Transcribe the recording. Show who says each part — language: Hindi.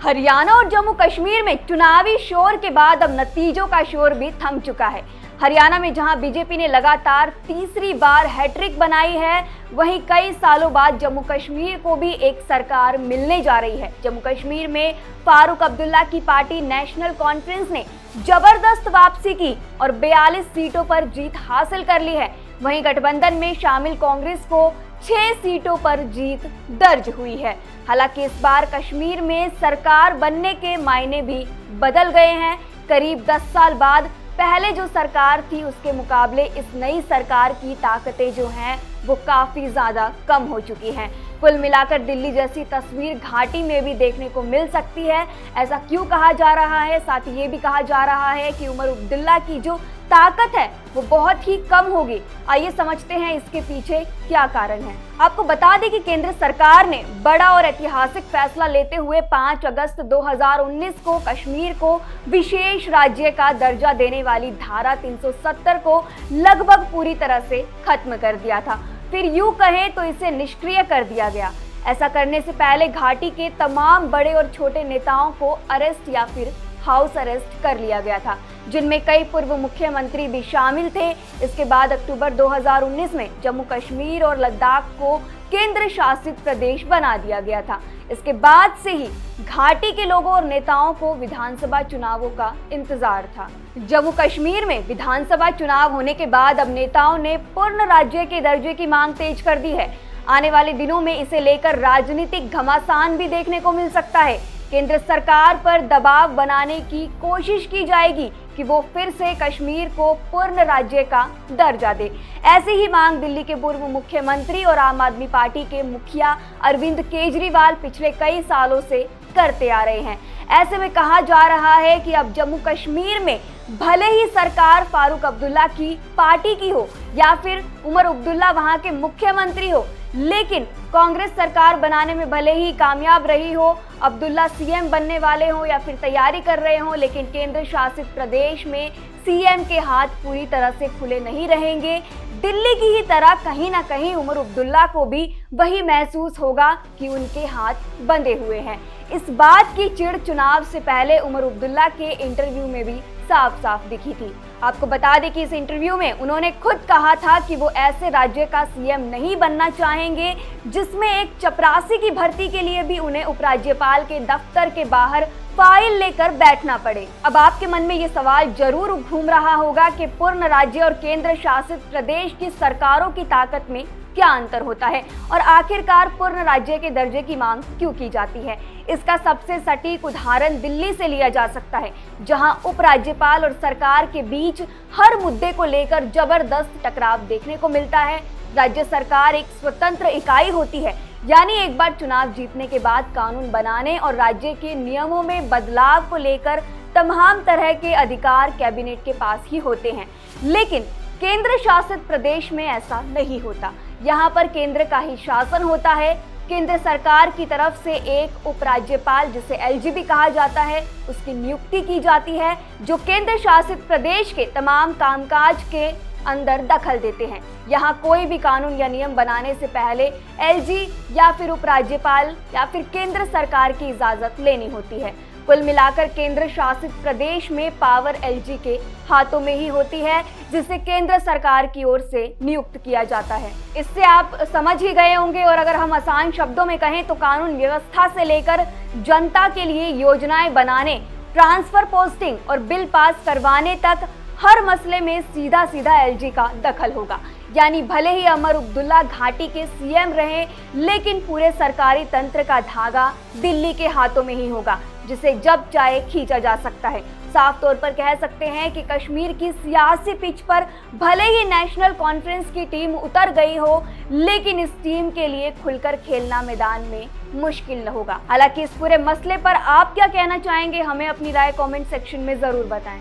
Speaker 1: हरियाणा और जम्मू कश्मीर में चुनावी शोर के बाद अब नतीजों का शोर भी थम चुका है। हरियाणा में जहां बीजेपी ने लगातार तीसरी बार हैट्रिक बनाई है, वहीं कई सालों बाद जम्मू कश्मीर को भी एक सरकार मिलने जा रही है। जम्मू कश्मीर में फारूक अब्दुल्ला की पार्टी नेशनल कॉन्फ्रेंस ने जबरदस्त वापसी की और 42 सीटों पर जीत हासिल कर ली है। वहीं गठबंधन में शामिल कांग्रेस को 6 सीटों पर जीत दर्ज हुई है। हालांकि इस बार कश्मीर में सरकार बनने के मायने भी बदल गए हैं। करीब 10 साल बाद पहले जो सरकार थी उसके मुकाबले इस नई सरकार की ताकतें जो हैं वो काफ़ी ज़्यादा कम हो चुकी हैं। कुल मिलाकर दिल्ली जैसी तस्वीर घाटी में भी देखने को मिल सकती है। ऐसा क्यों कहा जा रहा है? साथ ही ये भी कहा जा रहा है कि उमर अब्दुल्ला की जो ताकत है वो बहुत ही कम होगी। आइए समझते हैं इसके पीछे क्या कारण है। आपको बता दें कि केंद्र सरकार ने बड़ा और ऐतिहासिक फैसला लेते हुए 5 अगस्त 2019 को कश्मीर को विशेष राज्य का दर्जा देने वाली धारा 370 को लगभग पूरी तरह से खत्म कर दिया था। फिर यूं कहें तो इसे निष्क्रिय कर दिया गया। ऐसा करने से पहले घाटी के तमाम बड़े और छोटे नेताओं को अरेस्ट या फिर हाउस अरेस्ट कर लिया गया था, जिनमें कई पूर्व मुख्यमंत्री भी शामिल थे। इसके बाद अक्टूबर 2019 में जम्मू कश्मीर और लद्दाख को केंद्र शासित प्रदेश बना दिया गया था। इसके बाद से ही घाटी के लोगों और नेताओं को विधानसभा चुनावों का इंतजार था। जम्मू कश्मीर में विधानसभा चुनाव होने के बाद अब नेताओं ने पूर्ण राज्य के दर्जे की मांग तेज कर दी है। आने वाले दिनों में इसे लेकर राजनीतिक घमासान भी देखने को मिल सकता है। केंद्र सरकार पर दबाव बनाने की कोशिश की जाएगी कि वो फिर से कश्मीर को पूर्ण राज्य का दर्जा दे। ऐसी ही मांग दिल्ली के पूर्व मुख्यमंत्री और आम आदमी पार्टी के मुखिया अरविंद केजरीवाल पिछले कई सालों से करते आ रहे हैं। ऐसे में कहा जा रहा है कि अब जम्मू कश्मीर में भले ही सरकार फारूक अब्दुल्ला की पार्टी की हो या फिर उमर अब्दुल्ला वहां के मुख्यमंत्री हो, लेकिन कांग्रेस सरकार बनाने में भले ही कामयाब रही हो, अब्दुल्ला सीएम बनने वाले हो या फिर तैयारी कर रहे हो, लेकिन केंद्र शासित प्रदेश में सीएम के हाथ पूरी तरह से खुले नहीं रहेंगे। दिल्ली की ही तरह कहीं ना कहीं उमर अब्दुल्ला को भी वही महसूस होगा कि उनके हाथ बंधे हुए हैं। इस बात की चिढ़ चुनाव से पहले उमर अब्दुल्ला के इंटरव्यू में भी साफ साफ दिखी थी। आपको बता दें कि इस इंटरव्यू में उन्होंने खुद कहा था कि वो ऐसे राज्य का सीएम नहीं बनना चाहेंगे जिसमें एक चपरासी की भर्ती के लिए भी उन्हें उपराज्यपाल के दफ्तर के बाहर फाइल लेकर बैठना पड़े। अब आपके मन में ये सवाल जरूर घूम रहा होगा कि पूर्ण राज्य और केंद्र शासित प्रदेश की सरकारों की ताकत में क्या अंतर होता है और आखिरकार पूर्ण राज्य के दर्जे की मांग क्यों की जाती है। इसका सबसे सटीक उदाहरण दिल्ली से लिया जा सकता है, जहां उपराज्यपाल और सरकार के बीच हर मुद्दे को लेकर जबरदस्त टकराव देखने को मिलता है। राज्य सरकार एक स्वतंत्र इकाई होती है, यानी एक बार चुनाव जीतने के बाद कानून बनाने और राज्य के नियमों में बदलाव को लेकर तमाम तरह के अधिकार कैबिनेट के पास ही होते हैं। लेकिन केंद्र शासित प्रदेश में ऐसा नहीं होता। यहाँ पर केंद्र का ही शासन होता है। केंद्र सरकार की तरफ से एक उपराज्यपाल, जिसे एलजी भी कहा जाता है, उसकी नियुक्ति की जाती है, जो केंद्र शासित प्रदेश के तमाम कामकाज के अंदर दखल देते हैं। यहाँ कोई भी कानून या नियम बनाने से पहले एलजी या फिर उपराज्यपाल या फिर केंद्र सरकार की इजाजत लेनी होती है। कुल मिलाकर केंद्र शासित प्रदेश में पावर एलजी के हाथों में ही होती है, जिसे केंद्र सरकार की ओर से नियुक्त किया जाता है। इससे आप समझ ही गए होंगे, और अगर हम आसान शब्दों में कहें तो कानून व्यवस्था से लेकर जनता के लिए योजनाएं बनाने, ट्रांसफर पोस्टिंग और बिल पास करवाने तक हर मसले में सीधा सीधा एलजी का दखल होगा। यानी भले ही उमर अब्दुल्ला घाटी के सीएम रहे, लेकिन पूरे सरकारी तंत्र का धागा दिल्ली के हाथों में ही होगा, जिसे जब चाहे खींचा जा सकता है। साफ तौर पर कह सकते हैं कि कश्मीर की सियासी पिच पर भले ही नेशनल कॉन्फ्रेंस की टीम उतर गई हो, लेकिन इस टीम के लिए खुलकर खेलना मैदान में मुश्किल न होगा। हालांकि इस पूरे मसले पर आप क्या कहना चाहेंगे, हमें अपनी राय कमेंट सेक्शन में जरूर बताएं।